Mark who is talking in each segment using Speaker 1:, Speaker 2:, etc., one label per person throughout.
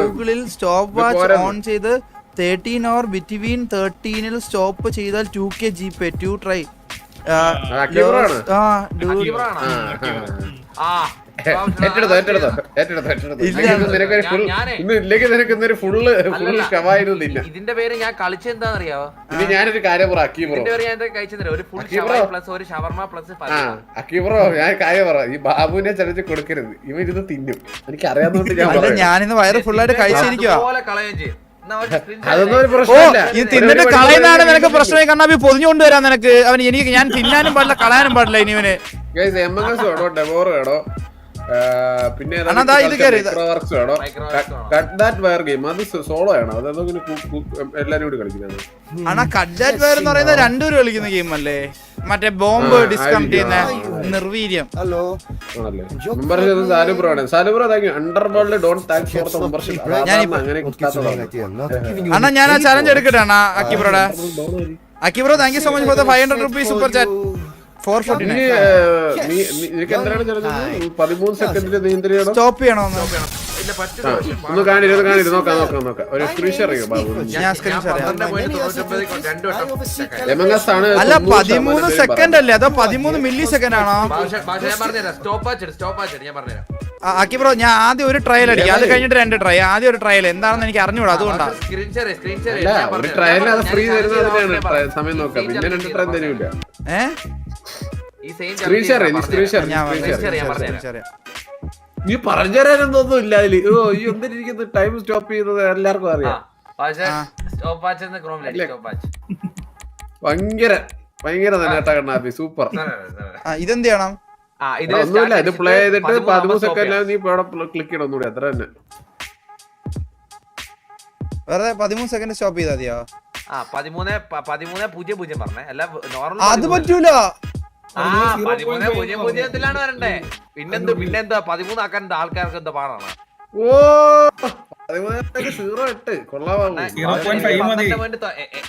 Speaker 1: ഗൂഗിളിൽ stop watch on ചെയ്ത് 13 or between 13 stop ചെയ്താൽ 2K GP 2 try.
Speaker 2: ഇതിന്റെ പേര് ഞാൻ കളിച്ചെന്താന്നറിയാവോ?
Speaker 3: ഞാനൊരു കാര്യം പറ അക്കീബ്രോ, ഞാൻ കാര്യം പറ, ഈ ബാബുവിനെ ചലച്ച് കൊടുക്കരുത്, ഇവൻ ഇത് തിന്നും. എനിക്ക് അറിയാവുന്നതുകൊണ്ട്
Speaker 1: ഞാനിന്ന് വയറ് ഫുള്ളായിട്ട് കഴിച്ചിരിക്കുവാ.
Speaker 3: അതൊന്നും ഒരു പ്രശ്നമില്ല.
Speaker 1: ഈ തിന്നിട്ട് കളയുന്നതാണ് നിനക്ക് പ്രശ്നമായി. കണ്ണാ പൊതിഞ്ഞുകൊണ്ട് വരാൻ നിനക്ക്. അവൻ എനിക്ക് ഞാൻ തിന്നാനും പാടില്ല കളയാനും പാടില്ല. ഇനി ഇവന്
Speaker 3: ഡെമോർ വേണോ, പിന്നെ അത് സോളോ ആണോ, അതൊക്കെ എല്ലാരും കൂടി കളിക്കുന്നത്?
Speaker 1: കട്ട് വയർ എന്ന് പറയുന്നത് രണ്ടുപേരും കളിക്കുന്ന ഗെയിം അല്ലേ? മറ്റേ ബോംബ് ഡിസ്കൗണ്ട് ചെയ്യുന്ന നിർവീര്യം. അണ്ണാ ഞാൻ ആ ചലഞ്ച് എടുക്കട്ടെ അണ്ണാ അക്കിബ്രോടെ. Akkibro thank you so much for the 500 rupees super chat.
Speaker 3: 13 സെക്കൻഡിൽ നീന്തൽ
Speaker 1: സ്റ്റോപ്പ് ചെയ്യണോ? അല്ല 13 സെക്കൻഡ് അല്ലേ, അതോ 13 മില്ലി സെക്കൻഡ് ആണോ? അക്കിബ്രോ ഞാൻ ആദ്യം ഒരു ട്രയൽ അടിക്കാം, അത് കഴിഞ്ഞിട്ട് 2 ട്രൈ. ആദ്യം ഒരു ട്രയൽ എന്താണെന്ന് എനിക്ക് അറിഞ്ഞൂടാ, അതുകൊണ്ടാണ്.
Speaker 3: നീ പറഞ്ഞു തരാനൊന്നും ഇല്ല അതില്. ഈ ഒന്നിരിക്കുന്ന ടൈം സ്റ്റോപ്പ് ചെയ്യുന്നത് എല്ലാവർക്കും അറിയാം. ഭയങ്കര തന്നെ കേട്ടാ കണ്ണാപ്പി, സൂപ്പർ.
Speaker 1: ഇതെന്ത് ചെയ്യണം?
Speaker 3: ഒന്നുമില്ല, ഇത് പ്ലേ ചെയ്തിട്ട് 13 സെക്കൻഡ് നീ ക്ലിക്ക് ചെയ്യണം, ഒന്നുകൂടി അത്ര തന്നെ.
Speaker 1: വെറുതെ 13 സെക്കൻഡ് സ്റ്റോപ്പ് ചെയ്താ മതിയോ?
Speaker 2: 13:00 പറഞ്ഞേ, അല്ല നോർമൽ.
Speaker 1: അത് പറ്റൂല.
Speaker 2: 13:00 വരണ്ടേ. പിന്നെന്താ 13 ആക്കാൻ ആൾക്കാർക്ക് എന്താ പാടാണ്?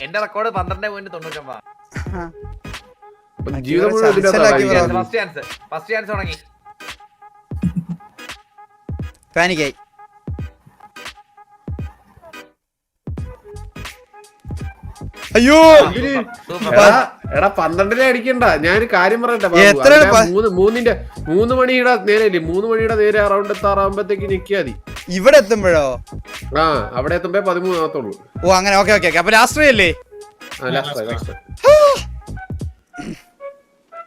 Speaker 2: എന്റെ റെക്കോർഡ് 12.99. ഫസ്റ്റ് ചാൻസ് തുടങ്ങി.
Speaker 1: പാനിക്കായി. അയ്യോ
Speaker 3: എടാ 12 അടിക്കണ്ട. ഞാനൊരു കാര്യം പറയട്ടെ, 3 മണിയുടെ നേരെ 3 മണിയുടെ നേരെ അറൗണ്ട് എത്താറാകുമ്പോഴത്തേക്ക് ഞെക്കിയാ മതി.
Speaker 1: ഇവിടെ എത്തുമ്പോഴോ?
Speaker 3: അവിടെ എത്തുമ്പോ 13 ആകത്തുള്ളൂ.
Speaker 1: ഓ അങ്ങനെ. Okay okay. അപ്പൊ രാഷ്ട്രീയല്ലേ?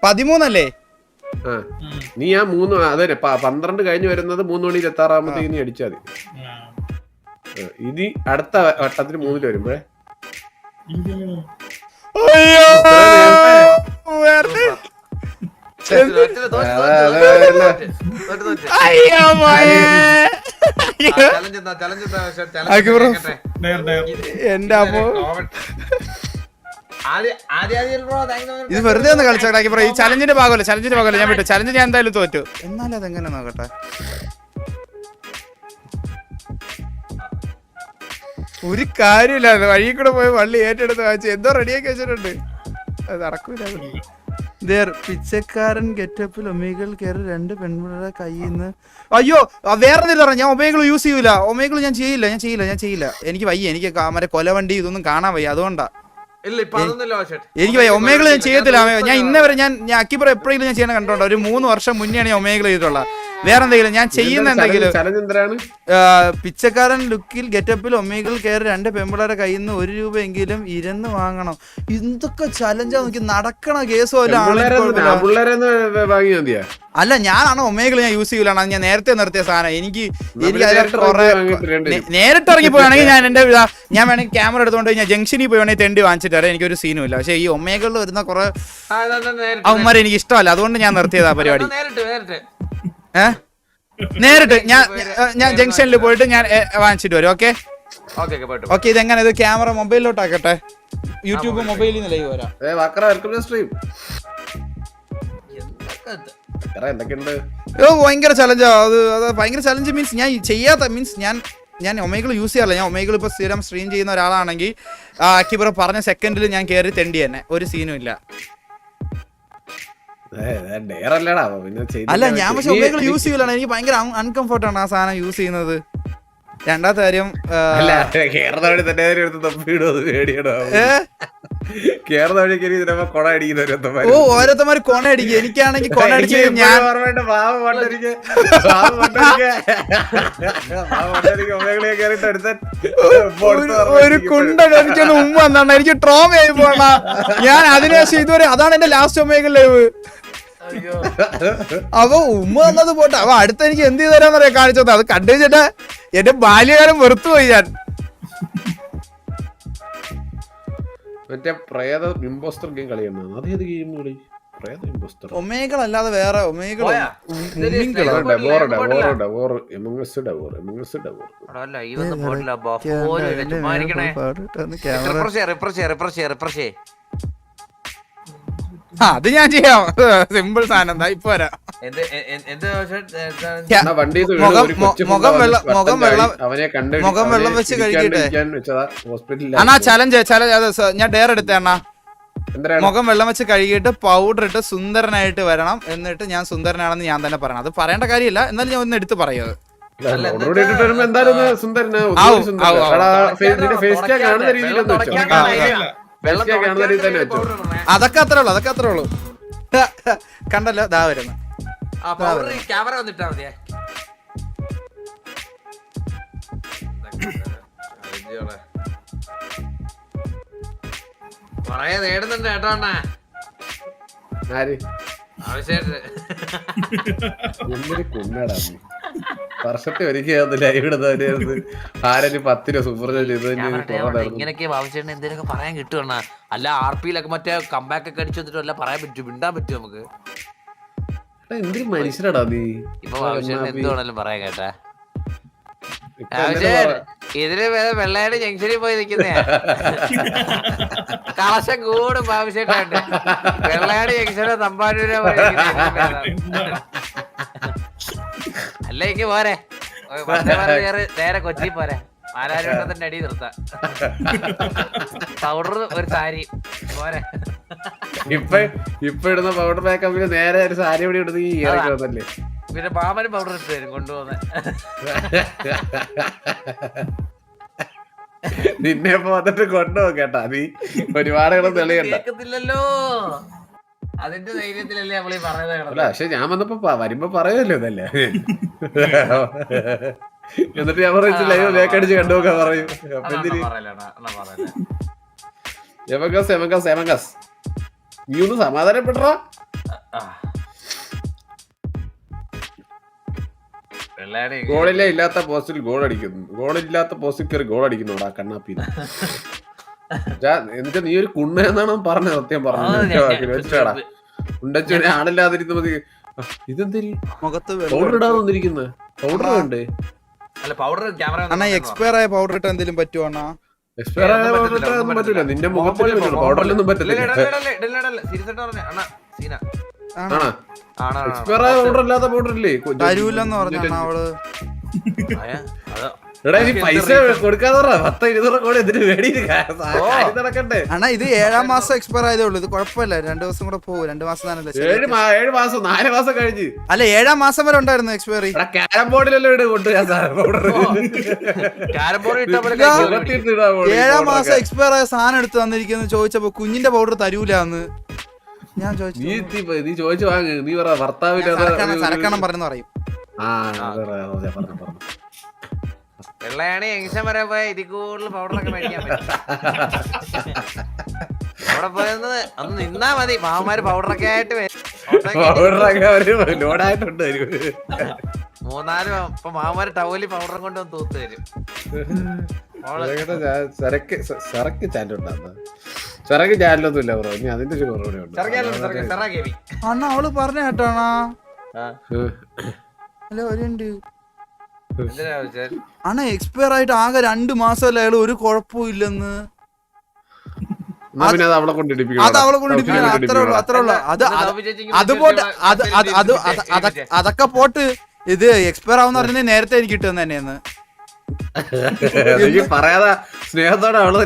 Speaker 1: 13 അല്ലേ?
Speaker 3: നീ ആ 3 അതെ 12 കഴിഞ്ഞ് വരുന്നത് 3 മണിയിൽ എത്താറാകുമ്പോഴത്തേക്ക് നീ അടിച്ചാ മതി. ഇനി അടുത്ത വട്ടത്തിന് 3 വരുമ്പോഴേ
Speaker 1: എന്റെ അമ്മോ, ഇത് വെറുതെ ഒന്ന് കളിച്ചാക്കി പറ. ഈ ചലഞ്ചിന്റെ ഭാഗമല്ല, ഞാൻ വിട്ടു. ചലഞ്ച് ഞാൻ എന്തായാലും തോറ്റു. എന്നാലും അതെങ്ങനെ നോക്കട്ടെ. ഒരു കാര്യമില്ല, വഴി കൂടെ പോയി വള്ളി ഏറ്റെടുത്ത് വായിച്ചു എന്തോ റെഡിയാക്കി വെച്ചിട്ടുണ്ട്. അത് നടക്കൂല. പിച്ചക്കാരൻ ഗെറ്റപ്പിൽ ഒമേഗിൾ കയറി 2 പെൺപിള്ളേരുടെ കയ്യിൽ നിന്ന്. അയ്യോ വേറെ എന്തെങ്കിലും പറഞ്ഞു. ഞാൻ ഒമേഗിൾ യൂസ് ചെയ്യൂല. ഒമേഗിൾ ഞാൻ ചെയ്യില്ല. എനിക്ക് വയ്യ. എനിക്ക് മറ്റേ കൊലവണ്ടി ഇതൊന്നും കാണാൻ വയ്യ, അതുകൊണ്ടാ. എനിക്ക് വയ്യ. ഒമേഗിൾ ഞാൻ ചെയ്യത്തില്ല. ഞാൻ ഇന്നവരെ ഞാൻ അക്കിപ്പുറം എപ്പോഴെങ്കിലും ഞാൻ ചെയ്യണ കണ്ടോണ്ടോ? ഒരു 3 വർഷം മുന്നെയാണ് ഞാൻ ഒമേഗിൾ ചെയ്തിട്ടുള്ളത്. വേറെ എന്തെങ്കിലും ഞാൻ ചെയ്യുന്ന എന്തെങ്കിലും. പിച്ചക്കാരൻ ലുക്കിൽ ഗെറ്റപ്പിൽ ഒമേഗിൾ കയറി 2 പെമ്പിളയുടെ കയ്യിൽ നിന്ന് 1 രൂപയെങ്കിലും ഇരുന്ന് വാങ്ങണം. എന്തൊക്കെ ചലഞ്ചാ നോക്കി നടക്കണ കേസോ അല്ല. അല്ല ഞാനാണ് ഒമേഗിൾ ഞാൻ യൂസ് ചെയ്യൂലാണ്. ഞാൻ നേരത്തെ നിർത്തിയ സാധനം. എനിക്ക് നേരിട്ട് ഇറങ്ങി പോയാണെങ്കിൽ ഞാൻ വേണമെങ്കിൽ ക്യാമറ എടുത്തോണ്ട് ഞാൻ ജംഗ്ഷനിൽ പോയി വേണമെങ്കിൽ തെണ്ടി വാങ്ങിച്ചിട്ട് വരാം. എനിക്കൊരു സീനും ഇല്ല. പക്ഷെ ഈ ഒമേഗിളിൽ വരുന്ന കുറെ അവന്മാരെ എനിക്ക് ഇഷ്ടമല്ല, അതുകൊണ്ട് ഞാൻ നിർത്തിയതാ പരിപാടി. നേരിട്ട് ഞാൻ ജംഗ്ഷനിൽ പോയിട്ട് ഞാൻ വാങ്ങിച്ചിട്ട് വരും. Okay okay. ഇതെങ്ങനെ? ഇത് ക്യാമറ മൊബൈലിലോട്ടാക്കട്ടെ. യൂട്യൂബ് മൊബൈലിൽ നിന്ന് ലൈവ് വരാം. ഭയങ്കര ചലഞ്ചാ അത്. ഭയങ്കര ചലഞ്ച് മീൻസ് ഞാൻ ചെയ്യാത്ത മീൻസ് ഞാൻ ഒമേഗിൾ യൂസ് ചെയ്യാറില്ല. ഞാൻ ഒമേഗിൾ ഇപ്പോൾ സ്ഥിരം സ്ട്രീം ചെയ്യുന്ന ഒരാളാണെങ്കിൽ അക്കിബ്രോ പറഞ്ഞ സെക്കൻഡിൽ ഞാൻ കയറി തെണ്ടി തന്നെ, ഒരു സീനും ഇല്ല.
Speaker 3: ഡെയറല്ലടാ പിന്നെ
Speaker 1: അല്ല ഞാൻ പക്ഷെ ഒമേഗിൾ യൂസ് ചെയ്യൂലാണ്. എനിക്ക് ഭയങ്കര അൺകംഫർട്ടാണ് ആ സാധനം യൂസ് ചെയ്യുന്നത്. രണ്ടാമത്തെ കാര്യം
Speaker 3: കേരള വഴി തന്നെ എടുത്ത് തപ്പിയിടും അത് പേടിയടോ. കേരള വഴിക്ക് ഇതിനപ്പോ കൊട അടിക്കുന്നവര്
Speaker 1: ഓ ഓരോരുത്തന്മാര് കൊണ അടിക്കുക. എനിക്കാണെങ്കിൽ കൊണ അടിച്ച് ഞാൻ ഒരു കുണ്ട എനിക്കൊന്ന് ഉമ്മ വന്നാണ്. എനിക്ക് ട്രോമ ആയി പോണ. ഞാൻ അതിനുശേഷം ഇതുവരെ അതാണ് എന്റെ ലാസ്റ്റ് ഒമേഗിൾ ലൈവ്. അവ ഉമ്മ വന്നത് പോട്ടെ, അവ അടുത്ത് എനിക്ക് എന്ത് ചെയ്ത് തരാന്നറിയാ കാണിച്ചത്. അത് കണ്ടു വെച്ചിട്ട് എന്റെ ബാല്യകാലം വെറുത്തുപോയി ഞാൻ.
Speaker 3: മറ്റേ പ്രേത ഇമ്പോസ്റ്റർ ഗെയിം കളിയാണ്. അതേത് ഗെയിം കളി? പ്രേത ഇമ്പോസ്റ്റർ
Speaker 1: ഒമേഗിൾ അല്ലാതെ വേറെ ഒമേഗിൾ അത് ഞാൻ ചെയ്യാം. സിമ്പിൾ സാധനം എന്താ ഇപ്പൊ വരാം. മുഖം വെള്ളം വെച്ച് കഴിക്കട്ടെ അണ്ണാ. ചലഞ്ച് ഞാൻ ഡെയർ എടുത്തേ അണ്ണാ. മുഖം വെള്ളം വെച്ച് കഴുകിയിട്ട് പൗഡർ ഇട്ട് സുന്ദരനായിട്ട് വരണം. എന്നിട്ട് ഞാൻ സുന്ദരനാണെന്ന് ഞാൻ തന്നെ പറയണം. അത് പറയേണ്ട കാര്യമില്ല, എന്നാലും ഞാൻ ഒന്ന് എടുത്ത് പറയുന്നത്. അതൊക്കെ അത്രേ ഉള്ളു, അതൊക്കെ അത്രേ ഉള്ളു. കണ്ടല്ലോ ദാ വരുന്നു.
Speaker 2: ക്യാമറ വന്നിട്ടാ മതിയേ. കൊറേ നേടുന്നുണ്ട് കേട്ടോ അണ്ണാ.
Speaker 3: വർഷത്തെ ഒരിക്കലും ആരും 10 രൂപ സൂപ്പർ
Speaker 2: ഇങ്ങനെയൊക്കെ ബാബുചേട്ടൻ എന്തെങ്കിലുമൊക്കെ പറയാൻ കിട്ടുവണ്ണ. അല്ല RP-യിലൊക്കെ മറ്റേ കമ്പാക്ക് ഒക്കെ അടിച്ചു വന്നിട്ട് വല്ല പറയാൻ പറ്റും, മിണ്ടാൻ പറ്റും നമുക്ക്.
Speaker 3: എന്തൊരു മനുഷ്യനാടാ നീ.
Speaker 2: ഇപ്പൊ ബാബുചേട്ടൻ എന്ത് വേണേലും പറയാൻ കേട്ടാ. ഇതിന് വെള്ളയാട് ജംഗ്ഷനിൽ പോയി നിൽക്കുന്നേ കളശം കൂടും ബാബുചേട്ടൻ. വെള്ളയാട് ജംഗ്ഷനോ തമ്പാനൂരോ അല്ല ഇങ്ങ് പോരെ, നേരെ കൊച്ചി പോരെ. ആരാരുടെ അടി നിർത്താം. പൗഡർ ഒരു സാരി പോരെ.
Speaker 3: ഇപ്പൊ ഇടുന്ന പൗഡർ മേക്കപ്പിന് നേരെ ഒരു സാരി കൂടി ഇടുന്ന ഈ ഇറക്കി വന്നല്ലേ.
Speaker 2: പിന്നെ മാമന് പൗഡർ ഇട്ട് തരും കൊണ്ടുപോകുന്ന.
Speaker 3: നിന്നെ ഇപ്പൊ വന്നിട്ട് കൊണ്ടുപോകും കേട്ടാ. നീ ഒരുപാട്
Speaker 2: കേൾക്കത്തില്ലല്ലോ, അതിന്റെ ധൈര്യത്തിലല്ലേ നമ്മളീ പറയുന്നത്.
Speaker 3: പക്ഷെ ഞാൻ വന്നപ്പോ വരുമ്പോ പറയുമല്ലോ ഇതല്ലേ. എന്നിട്ട് ഞാൻ പറയില്ല ലേക്കടിച്ച് കണ്ടുപോക്കാൻ പറയും. നീ ഒന്ന് സമാധാനപ്പെടാ. ഗോളിലെ ഇല്ലാത്ത പോസ്റ്റിൽ ഗോൾ അടിക്കുന്നു, ഗോളില്ലാത്ത പോസ്റ്റിൽ കയറി ഗോൾ അടിക്കുന്നോടാ കണ്ണാപ്പി. എന്നിട്ട് നീ ഒരു കുണ്ണ എന്നാണ് പറഞ്ഞത്. സത്യം പറഞ്ഞു ഉണ്ടച്ചോ ആളില്ലാതിരുന്ന മതി. ഇതെന്തരി പൗഡർ ഇടാതെ വന്നിരിക്കുന്നത്? പൗഡർ വേണ്ടേ?
Speaker 1: എക്സ്പയർ ആയ പൗഡർ ഇട്ട് എന്തെങ്കിലും പറ്റുവാ?
Speaker 3: എക്സ്പയർ ആയ പൗഡർ ഇട്ടാന്നും പറ്റൂല. നിന്റെ മുഖത്തിൽ പൗഡറിലൊന്നും പറ്റില്ല. എക്സ്പയർ ആയ പൗഡർ അല്ലാത്ത പൗഡർ ഇല്ലേ?
Speaker 1: തരൂലെന്ന് പറഞ്ഞു അവള്.
Speaker 3: എടാ നീ പൈസ കൊടുക്കാതെ 10-20 കോടി എന്തിനു വേണ്ടി നടക്കണ്ടേ?
Speaker 1: അണ്ണാ ഇത് 7ാം മാസം എക്സ്പയർ ആയതേ ഉള്ളൂ. ഇത് കുഴപ്പമില്ല, 2 ദിവസം കൂടെ പോകും. 2 മാസം
Speaker 3: 7 മാസം 4 മാസം കഴിഞ്ഞ്.
Speaker 1: അല്ല 7ാം മാസം വരെ ഉണ്ടായിരുന്നു എക്സ്പയറി.
Speaker 3: ക്യാരം ബോർഡിലല്ലോ ഇവിടെ കൊണ്ടുപോയാ
Speaker 1: 7ാം മാസം എക്സ്പയർ ആയ സാധനം എടുത്ത് തന്നിരിക്കുന്നു. ചോദിച്ചപ്പോ കുഞ്ഞിന്റെ പൗഡർ തരൂലെന്ന് ഞാൻ ചോദിച്ചു.
Speaker 3: നീ ചോദിച്ചു വാങ്ങ്. നീ പറ ഭർത്താവിന്റെ
Speaker 1: സരക്കണം പറഞ്ഞു പറയും.
Speaker 2: വെള്ളയാണ് ജംഗ്ഷൻ വരെ പോയ ഇതിൽ കൂടുതൽ പൗഡറൊക്കെ മേടിക്കാൻ പറ്റും. അവിടെ പോയെന്ന് ഒന്ന് നിന്നാ മതി. മാമാര് പൗഡറൊക്കെ ആയിട്ട് 3-4 ഇപ്പൊ മാമാര് ടൗലി പൗഡറും കൊണ്ട് വന്ന് തൂത്ത് തരും.
Speaker 3: ചരക്ക് ചാനലൊന്നും ഇല്ല ബ്രോ. ഇനി അതിന്റെ ഒരു കുറവുകൂടെ ഉണ്ട്.
Speaker 1: അണ്ണാ അവള് പറഞ്ഞ കേട്ടോണാ. അല്ല ഒരുണ്ട് അണ്ണാ എക്സ്പയർ ആയിട്ട് ആകെ 2 മാസമല്ലേ അയാൾ ഒരു കുഴപ്പവും ഇല്ലെന്ന്.
Speaker 3: അത് അവളെ കൊണ്ട്
Speaker 1: അതൊക്കെ പോട്ട്. ഇത് എക്സ്പയർ ആവുന്ന പറഞ്ഞ നേരത്തെ എനിക്ക് കിട്ടുന്ന തന്നെയെന്ന്
Speaker 3: പറയാതെ സ്നേഹത്തോടെ അവള്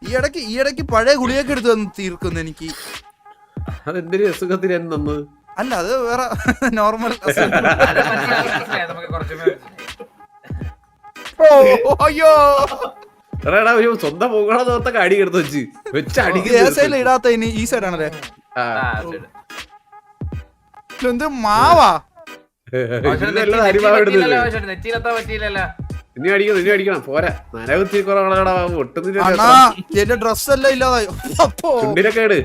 Speaker 1: ഈ ഇടയ്ക്ക് പഴയ ഗുളിയൊക്കെ എടുത്ത് തീർക്കുന്നു എനിക്ക്.
Speaker 3: അതെന്തൊരു അസുഖത്തിന് തന്നത്?
Speaker 1: അല്ല അത് വേറെ നോർമൽ.
Speaker 2: നമുക്ക് കുറച്ച്
Speaker 1: അയ്യോ
Speaker 3: എടാ ഒരു സ്വന്തം പോകണമെന്നോർത്തൊക്കെ അടി എടുത്ത് വെച്ച് അടിക്കുന്നത്
Speaker 1: ഇടാത്ത ഇനി ഈ സൈഡാണല്ലേ?
Speaker 3: ആ.
Speaker 1: എന്ത് മാവാ?
Speaker 3: അരിമാവ് ഇടുന്നില്ലേ?
Speaker 2: നെറ്റിയിലെത്താൻ പറ്റിയില്ലല്ലോ.
Speaker 3: ഇനി അടിക്കണം പോരാ. നനവത്തി കുറവാണോ ഒട്ടുന്നില്ല.
Speaker 1: അണ്ണാ എന്റെ ഡ്രസ് എല്ലാം ഇല്ലാതായി.
Speaker 3: ചുണ്ടിലൊക്കെ ഇട്.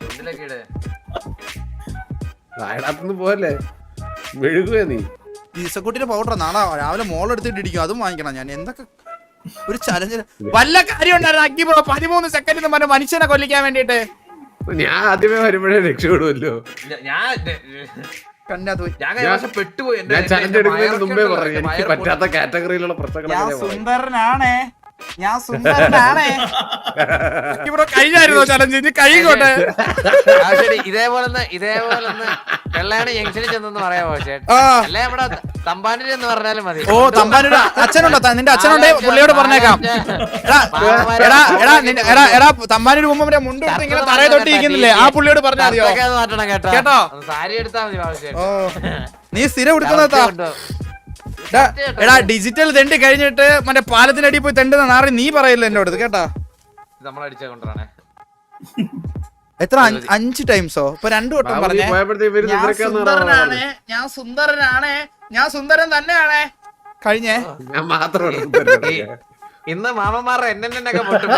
Speaker 2: ചുണ്ടിലൊക്കെ ഇട്.
Speaker 3: വായടാത്തൊന്നും പോവല്ലേ, മെഴുകുവേ നീ.
Speaker 1: ഈസക്കുട്ടിന്റെ പൗഡർ നാളെ രാവിലെ മോളെടുത്തിട്ട് ഇടിക്കും, അതും വാങ്ങിക്കണം ഞാൻ. എന്തൊക്കെ ഒരു ചലഞ്ച് വല്ല കാര്യം ഉണ്ടായിരുന്നു അക്കി ബ്രോ. 13 സെക്കൻഡിൽ പറഞ്ഞ മനുഷ്യനെ കൊല്ലിക്കാൻ വേണ്ടിട്ട്.
Speaker 3: ഞാൻ ആദ്യമേ വരുമ്പോഴേ രക്ഷപ്പെടുമല്ലോ.
Speaker 2: ഞാൻ പെട്ടുപോയി.
Speaker 3: ഞാൻ ചലഞ്ച് എടുക്കുന്നതിന് മുമ്പേ പറഞ്ഞു എനിക്ക് പറ്റാത്ത കാറ്റഗറിയിലുള്ള പ്രശ്നങ്ങൾ.
Speaker 1: സുന്ദരനാണേ, ഞാൻ സുന്ദരനാണേ. കഴിഞ്ഞായിരുന്നോ ചലഞ്ച്? ഇനി കഴിയുകോട്ടെ.
Speaker 2: ഇതേപോലെ വെള്ളയാണ് ജംഗ്ഷനിൽ ചെന്നെന്ന് പറയാമോ ചേട്ടാ? അല്ലെ നമ്മുടെ തമ്പാനൂർ എന്ന് പറഞ്ഞാലും മതി.
Speaker 1: ഓ തമ്പാനൂർ അച്ഛനുണ്ടോ? നിന്റെ അച്ഛനുണ്ടേ പുള്ളിയോട് പറഞ്ഞേക്കാം. എടാ തമ്പാനൂർ പോകുമ്പോ മുണ്ട് ഇങ്ങനെ തറയെ തൊട്ടിരിക്കുന്നില്ലേ, ആ പുള്ളിയോട് പറഞ്ഞാൽ മതിയോ?
Speaker 2: മാറ്റണം കേട്ടോ. സാരി എടുത്താ മതി.
Speaker 1: ഓ നീ സ്ഥിരം എടുക്കുന്നതാ. എടാ ഡിജിറ്റൽ തെണ്ടി കഴിഞ്ഞിട്ട് മറ്റേ പാലത്തിനടി പോയി തെണ്ടുന്ന നാറി നീ പറയില്ല എന്നോട് കേട്ടാ.
Speaker 2: നമ്മളടിച്ച കൊണ്ടാണ്
Speaker 1: എത്ര 5 ടൈംസോ? ഇപ്പൊ 2 വട്ടം പറഞ്ഞേ ഞാൻ സുന്ദരനാണ്, ഞാൻ സുന്ദരൻ തന്നെയാണ്. കഴിഞ്ഞേ
Speaker 3: ഞാൻ മാത്രം
Speaker 2: ഇന്ന് മാമന്മാരുടെ എന്നൊക്കെ പൊട്ടും.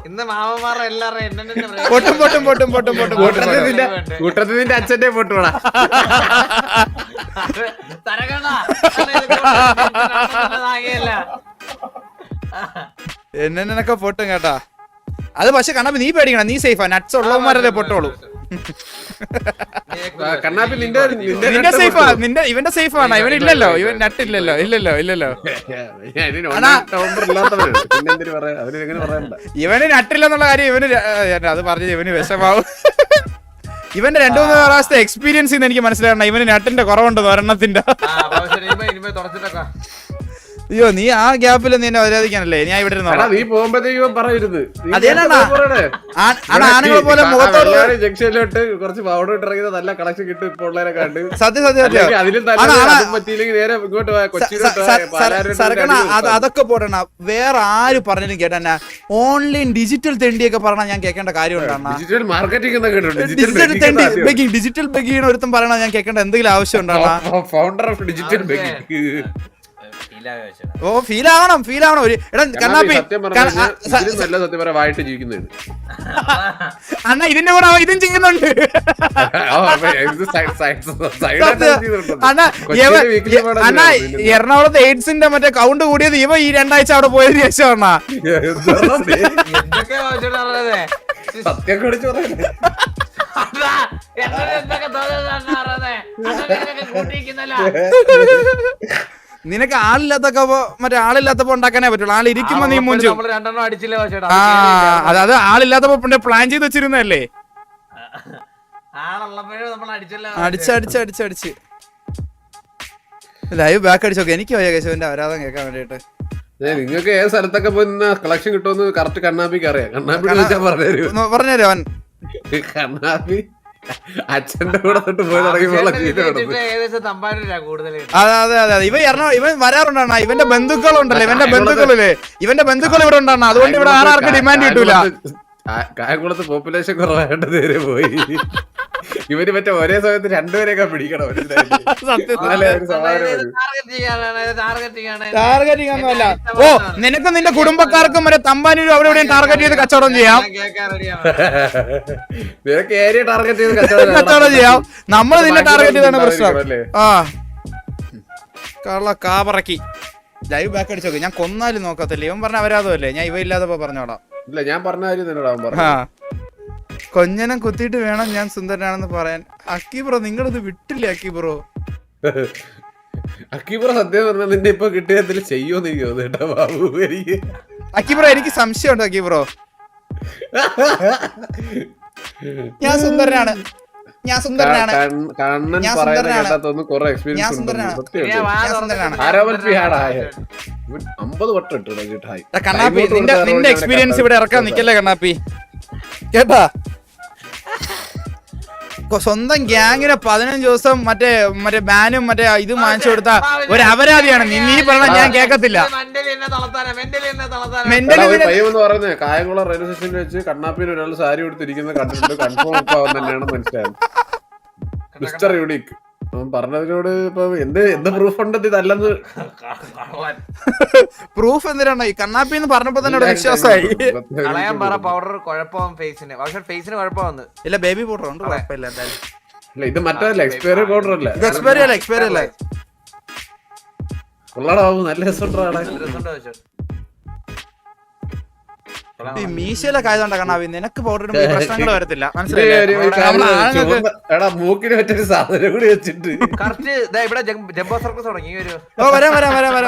Speaker 2: ഇന്ന് മാമന്മാരുടെ എല്ലാവരും
Speaker 3: കൂട്ടത്തിൽ നിന്റെ അച്ഛന്റെ പൊട്ടുവാടാ.
Speaker 1: എന്നൊക്കെ പൊട്ടും കേട്ടാ. അത് പക്ഷെ കണ്ണാപ്പി നീ പേടിക്കണം, നീ സേഫാ. നട്ട്സ് ഉള്ളവന്മാരല്ലേ പൊട്ടോളൂ.
Speaker 3: കണ്ണാപ്പി
Speaker 1: നിന്റെ സേഫാ, ഇവന്റെ സേഫാണ്. ഇവൻ ഇല്ലല്ലോ, ഇവൻ നട്ടില്ലല്ലോ. ഇല്ലല്ലോ ഇവന് നട്ടില്ലെന്നുള്ള കാര്യം ഇവന് അത് പറഞ്ഞത് ഇവന് വിഷമാവും. ഇവന്റെ 2-3 പ്രാവശ്യത്തെ എക്സ്പീരിയൻസ് എനിക്ക് മനസ്സിലാക്കണം. ഇവന് നട്ടിന്റെ കുറവുണ്ട് ഒരെണ്ണത്തിന്റെ. അയ്യോ നീ ആ ഗ്യാപ്പിൽ നീ എന്നെ വരാതിരിക്കാനല്ലേ ഞാൻ ഇവിടെ
Speaker 3: നീ പോകുമ്പോഴത്തേക്കും പറയരുത്.
Speaker 1: ആണുങ്ങളെ പോലെ മുഖത്തോട്
Speaker 3: ജംഗ്ഷനിലോട്ട് കുറച്ച് പൗഡർ ഇട്ടിറങ്ങിയത് നല്ല കളക്ഷൻ കിട്ടും. ഇപ്പോൾ ഉള്ളവരെ കണ്ട്
Speaker 1: സത്യം
Speaker 3: അതിലും പറ്റിയില്ലെങ്കിൽ നേരെ ഇങ്ങോട്ട്
Speaker 1: അതൊക്കെ പോടണ. വേറെ ആര് പറഞ്ഞാലും കേട്ടാ ഓൺലൈൻ ഡിജിറ്റൽ തെണ്ടിയൊക്കെ പറഞ്ഞാൽ ഞാൻ കേൾക്കേണ്ട കാര്യമുണ്ടാണ്.
Speaker 3: ഡിജിറ്റൽ മാർക്കറ്റിംഗ്
Speaker 1: ഡിജിറ്റൽ ബെഗിങ് ഒരുത്തും പറയണ ഞാൻ കേൾക്കേണ്ട എന്തെങ്കിലും ആവശ്യം ഉണ്ടാണ്.
Speaker 3: Founder of digital begging.
Speaker 1: ഓ ഫീൽ ആവണം. ഒരു കണ്ണാപ്പി
Speaker 3: വായിട്ട് ജീവിക്കുന്നുണ്ട്
Speaker 1: അണ്ണ ഇതിന്റെ കൂടെ ഇതും ചെയ്യുന്നുണ്ട്. അണ്ണ എറണാകുളത്ത് എയ്ഡ്സിന്റെ മറ്റേ കൗണ്ട് കൂടിയത് ഇവ ഈ 2 ആഴ്ച അവിടെ പോയതിനു ശേഷമാണ്.
Speaker 3: സത്യം കുറിച്ച് പറയുന്നത്
Speaker 1: നിനക്ക് ആളില്ലാത്തപ്പോ മറ്റേ ആളില്ലാത്തപ്പോ ഉണ്ടാക്കാനേ പറ്റുള്ളൂ. ആളിരിക്കുമ്പോ നീ മുഞ്ചു. അത് ആളില്ലാത്തപ്പോ പ്ലാൻ ചെയ്ത് വെച്ചിരുന്നല്ലേ. അടിച്ച് ലൈവ് ബാക്ക് അടിച്ചോക്കെ. എനിക്ക് വയ്യ കേശവന്റെ ആരാധന കേൾക്കാൻ വേണ്ടിട്ട്.
Speaker 3: നിങ്ങൾക്ക് ഏത് സ്ഥലത്തൊക്കെ പോയി കളക്ഷൻ കിട്ടുമെന്ന് കറക്റ്റ് കണ്ണാപ്പിക്ക് അറിയാം. കണ്ണാപ്പി
Speaker 1: പറഞ്ഞുതരും അവൻ.
Speaker 3: കണ്ണാപ്പി അച്ഛന്റെ കൂടെ തൊട്ട് പോയി
Speaker 1: അതെ ഇവൻ വരാറുണ്ടാണ്. ഇവന്റെ ബന്ധുക്കളുണ്ടല്ലോ, ഇവന്റെ ബന്ധുക്കൾ ഇവിടെ ഉണ്ടാണ്. അതുകൊണ്ട് ഇവിടെ ആർക്കും ഡിമാൻഡ് കിട്ടൂല.
Speaker 3: കായംകുളത്ത് പോപ്പുലേഷൻ കുറവായിട്ട് നേരെ പോയി. ഇവര് മറ്റേ ഒരേ സമയത്ത് 2 പേരെയൊക്കെ പിടിക്കണം.
Speaker 1: ടാർഗറ്റിംഗ് ഒന്നുമല്ല. ഓ നിനക്കും നിന്റെ കുടുംബക്കാർക്കും മറ്റേ തമ്പാനൂർ അവിടെ എവിടെയും ടാർഗറ്റ് ചെയ്ത് കച്ചവടം ചെയ്യാം.
Speaker 3: നിനക്ക് ഏരിയ ടാർഗറ്റ് ചെയ്ത്
Speaker 1: കച്ചവടം ചെയ്യാം. നമ്മള് നിന്നെ ടാർഗറ്റ് ചെയ്താണ് പ്രശ്നം. ആ കള്ള കാപറക്കി. Live back അടിച്ചോക്കെ. ഞാൻ കൊന്നാലും നോക്കത്തില്ല. ഇവൻ പറഞ്ഞ അവരാതല്ലേ. ഞാൻ ഇവ ഇല്ലാത്തപ്പോ പറഞ്ഞോടാം.
Speaker 3: ഇല്ല ഞാൻ പറഞ്ഞ കാര്യം
Speaker 1: കൊഞ്ഞനം കുത്തിയിട്ട് വേണം ഞാൻ സുന്ദരനാണെന്ന് പറയാൻ. അക്കി ബ്രോ നിങ്ങളിത് വിട്ടില്ലേ? അക്കി ബ്രോ
Speaker 3: സത്യം പറഞ്ഞാൽ നിന്നെ ഇപ്പൊ കിട്ടിയതിൽ ചെയ്യോന്ന് എനിക്ക് തോന്നുന്നു ബാബു.
Speaker 1: അക്കി ബ്രോ എനിക്ക് സംശയമുണ്ട്. അക്കി ബ്രോ ഞാൻ സുന്ദരനാണ്. ഞാൻ സുന്ദരനാണ്.
Speaker 3: കണ്ണൻ
Speaker 1: ഞാൻ
Speaker 3: പറയുന്ന
Speaker 1: സുന്ദരനാണ്.
Speaker 3: കേട്ടാത്തൊന്നും കുറെ
Speaker 1: ഞാൻ
Speaker 3: എക്സ്പീരിയൻസ്
Speaker 1: സുന്ദരനാണ്.
Speaker 2: ഞാൻ
Speaker 1: സുന്ദരനാണ്.
Speaker 3: ആരോപി ഹാഡായ 50 വട്ടം ഇട്ടു ഹായ്
Speaker 1: കണ്ണാപ്പി നിന്റെ എക്സ്പീരിയൻസ് ഇവിടെ ഇറക്കാൻ നിക്കല്ലേ കണ്ണാപ്പി, കേട്ടാ? സ്വന്തം ഗ്യാങ്ങിന് 15 ദിവസം മറ്റേ ബാനും മറ്റേ ഇതും വാങ്ങിച്ചു കൊടുത്ത ഒരു അപരാധിയാണ് നീ പറഞ്ഞ ഞാൻ കേക്കത്തില്ല.
Speaker 3: പയ്യെന്ന് പറയുന്നത് കായംകുളം റെയിൽവേ സ്റ്റേഷനിൽ വെച്ച് കണ്ണാപ്പിന് ഒരാൾ സാരി കൊടുത്തിരിക്കുന്നത് കണ്ടിട്ടുണ്ട്. കൺഫേം ഇപ്പൊ അവൻ തന്നെയാണ് മനസ്സിലായത്. മിസ്റ്റർ യൂണിക് അവൻ പറഞ്ഞതിനോട് ഇപ്പൊ എന്ത് പ്രൂഫ് ഉണ്ട് ഇതല്ലെന്ന്?
Speaker 1: പ്രൂഫ് എന്തിനാണ് ഈ കണ്ണാപ്പി എന്ന് പറഞ്ഞപ്പോ തന്നെ അവിടെ വിശ്വാസമായി.
Speaker 2: പൗഡർ കുഴപ്പം ഫേസിന്, പക്ഷെ ഫേസിന് കുഴപ്പമെന്ന്
Speaker 1: ഇല്ല ബേബി പൗഡർ ഉണ്ട്, കുഴപ്പമില്ല എന്തായാലും.
Speaker 3: ഇല്ല ഇത് മറ്റല്ല എക്സ്പയറി പൗഡർ അല്ല,
Speaker 1: ഇത് എക്സ്പയറി അല്ല.
Speaker 3: ഉള്ളടാ നല്ല രസമുണ്ടാ.
Speaker 1: ഈ മീശയിലൊക്കെ ആയതുകൊണ്ടാ കണ്ണാപ്പി നിനക്ക് പൗഡർ പ്രശ്നങ്ങൾ വരത്തില്ല, മനസ്സിലായില്ലേ?
Speaker 3: എടാ മൂക്കിന് പറ്റൊരു സാധനം കൂടി വെച്ചിട്ട്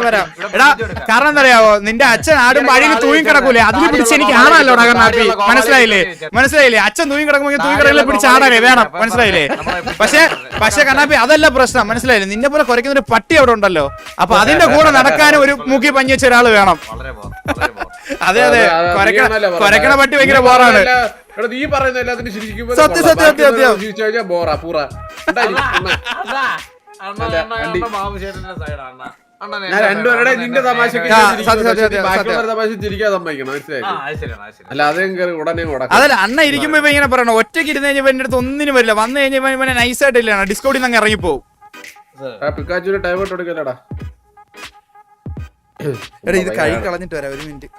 Speaker 1: വരാം. എടാ കാരണം എന്താ അറിയാവോ, നിന്റെ അച്ഛൻ ആടും വഴിയിൽ തൂങ്ങി കിടക്കൂലേ, അതിൽ പിടിച്ച് എനിക്ക് ആണല്ലോടാ കണ്ണാപ്പി, മനസ്സിലായില്ലേ? അച്ഛൻ തൂങ്ങി കിടക്കുമ്പോൾ തൂങ്ങി കിടക്കില്ല പിടിച്ച് ആടാനേ വേണം, മനസ്സിലായില്ലേ? പക്ഷെ കണ്ണാപ്പി അതല്ല പ്രശ്നം, മനസ്സിലായില്ലേ? നിന്നെ പോലെ കുറയ്ക്കുന്ന ഒരു പട്ടി അവിടെ ഉണ്ടല്ലോ, അപ്പൊ അതിന്റെ കൂടെ നടക്കാനും ഒരു മൂക്കി പഞ്ഞി വെച്ച ഒരാൾ വേണം. അതെ കൊരക്കണ പട്ടി ഭയങ്കര ബോറാണ്.
Speaker 3: നീ പറയുന്ന എല്ലാത്തിനും
Speaker 1: സത്യം
Speaker 3: ബോറാ പൂറ. ഞാൻ രണ്ടുപേരുടെ നിന്റെ തമാശക്ക് തമാശ ചിരിക്കാൻ സമ്മതിക്കണം, മനസ്സിലായി? അല്ല അതേ ഉടനെ
Speaker 1: അതല്ല അണ്ണ ഇരിക്കുമ്പോ ഇവ ഇങ്ങനെ പറയണം, ഒറ്റയ്ക്ക് ഇരുന്ന് കഴിഞ്ഞാൽ എന്റെ അടുത്ത് ഒന്നിനും വരില്ല, വന്നു കഴിഞ്ഞാൽ ഇവനെ നൈസായിട്ട് ഇല്ല ഡിസ്കൗണ്ടിൽ നിന്ന് ഇറങ്ങിപ്പോവും.
Speaker 3: പിക്കാച്ചുവിന് ടൈം ഔട്ട് എടുക്കലടാ.
Speaker 1: എടാ ഇത് കൈ കളഞ്ഞിട്ട് വരാം, ഒരു മിനിറ്റ്.